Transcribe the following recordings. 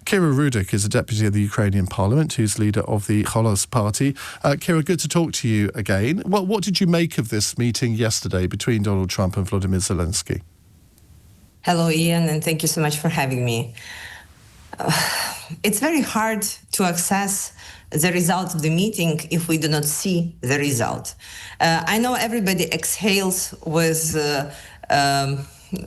Kira Rudik is a deputy of the Ukrainian Parliament who's leader of the Golos Party. Kira, good to talk to you again. What did you make of this meeting yesterday between Donald Trump and Volodymyr Zelenskyy? Hello, Iain, and thank you so much for having me. It's very hard to access the result of the meeting if we do not see the result. I know everybody exhales with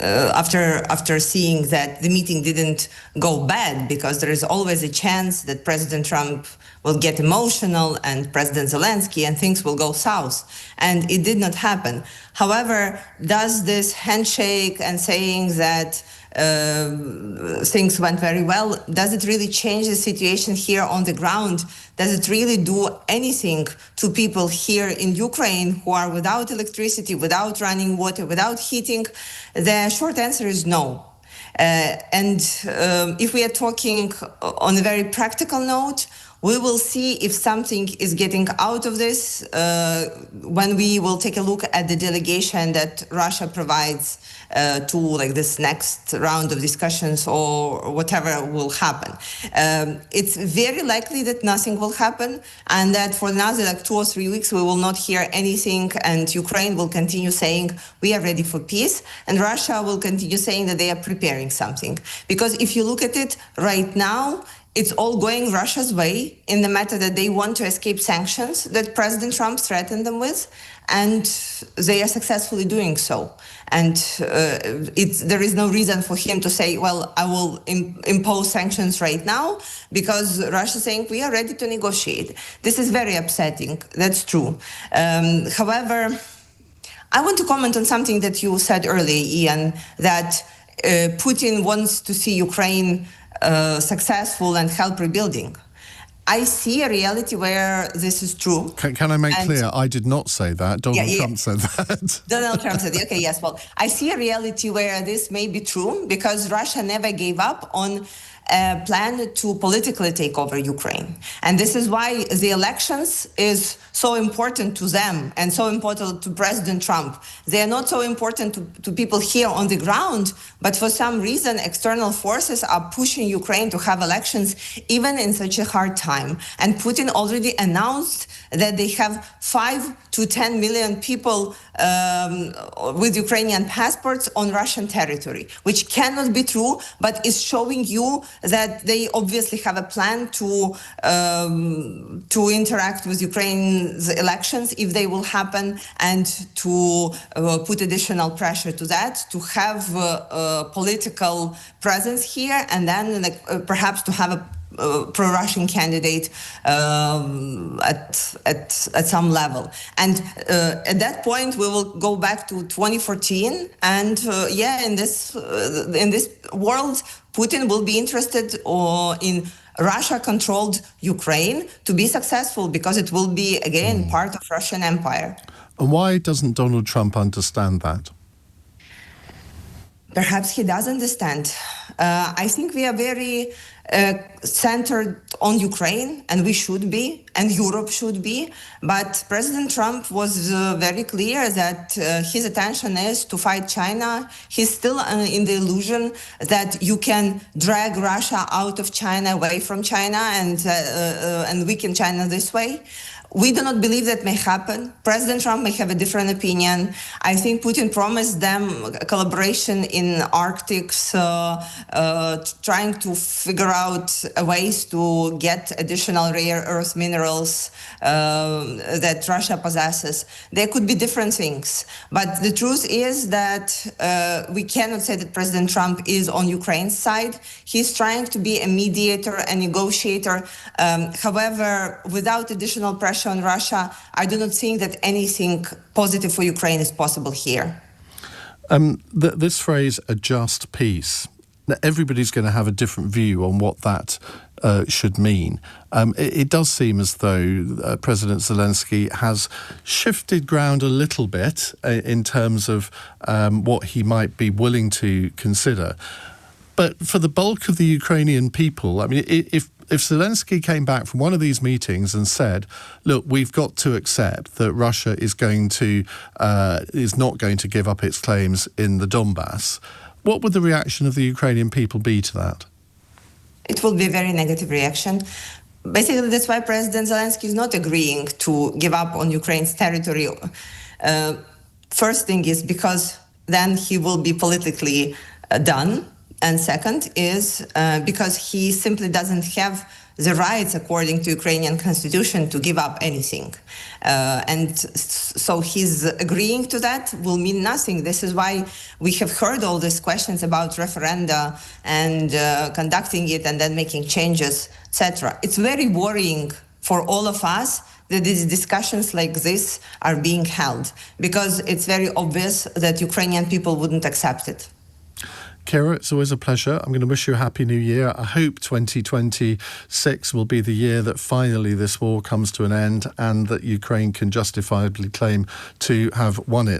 after seeing that the meeting didn't go bad, because there is always a chance that President Trump will get emotional and President Zelensky and things will go south. And it did not happen. However, does this handshake and saying that things went very well, does it really change the situation here on the ground? Does it really do anything to people here in Ukraine who are without electricity, without running water, without heating? The short answer is no. If we are talking on a very practical note, we will see if something is getting out of this when we will take a look at the delegation that Russia provides to this next round of discussions or whatever will happen. It's very likely that nothing will happen, and that for another 2 or 3 weeks we will not hear anything, and Ukraine will continue saying we are ready for peace, and Russia will continue saying that they are preparing something. Because if you look at it right now, it's all going Russia's way in the matter that they want to escape sanctions that President Trump threatened them with, and they are successfully doing so. And there is no reason for him to say, well, I will impose sanctions right now, because Russia is saying we are ready to negotiate. This is very upsetting. That's true. However, I want to comment on something that you said earlier, Iain, that Putin wants to see Ukraine successful and help rebuilding. I see a reality where this is true. Can I make clear, I did not say that. Donald Trump said that. Donald Trump said, okay, yes. Well, I see a reality where this may be true, because Russia never gave up on a plan to politically take over Ukraine. And this is why the elections is so important to them and so important to President Trump. They are not so important to people here on the ground, but for some reason, external forces are pushing Ukraine to have elections even in such a hard time. And Putin already announced that they have 5 to 10 million people with Ukrainian passports on Russian territory, which cannot be true, but is showing you that they obviously have a plan to interact with Ukraine's elections, if they will happen, and to put additional pressure to that, to have a political presence here, and then perhaps to have a pro-Russian candidate at some level. And at that point, we will go back to 2014. And in this world, Putin will be interested in Russia-controlled Ukraine to be successful, because it will be, again, part of Russian empire. And why doesn't Donald Trump understand that? Perhaps he does understand. I think we are very centered on Ukraine, and we should be, and Europe should be. But President Trump was very clear that his attention is to fight China. He's still in the illusion that you can drag Russia out of China, away from China, and weaken China this way. We do not believe that may happen. President Trump may have a different opinion. I think Putin promised them collaboration in Arctics, trying to figure out ways to get additional rare earth minerals that Russia possesses. There could be different things. But the truth is that we cannot say that President Trump is on Ukraine's side. He's trying to be a mediator, a negotiator. However, without additional pressure on Russia, I do not think that anything positive for Ukraine is possible here. This phrase, a just peace, everybody's going to have a different view on what that should mean. It does seem as though President Zelensky has shifted ground a little bit in terms of what he might be willing to consider. But for the bulk of the Ukrainian people, I mean, if Zelensky came back from one of these meetings and said, look, we've got to accept that Russia is not going to give up its claims in the Donbass, what would the reaction of the Ukrainian people be to that? it will be a very negative reaction. Basically, that's why President Zelensky is not agreeing to give up on Ukraine's territory. First thing is because then he will be politically done. And second is because he simply doesn't have the rights, according to Ukrainian constitution, to give up anything. And so his agreeing to that will mean nothing. This is why we have heard all these questions about referenda and conducting it and then making changes, etc. It's very worrying for all of us that these discussions like this are being held, because it's very obvious that Ukrainian people wouldn't accept it. Kira, it's always a pleasure. I'm going to wish you a happy new year. I hope 2026 will be the year that finally this war comes to an end and that Ukraine can justifiably claim to have won it.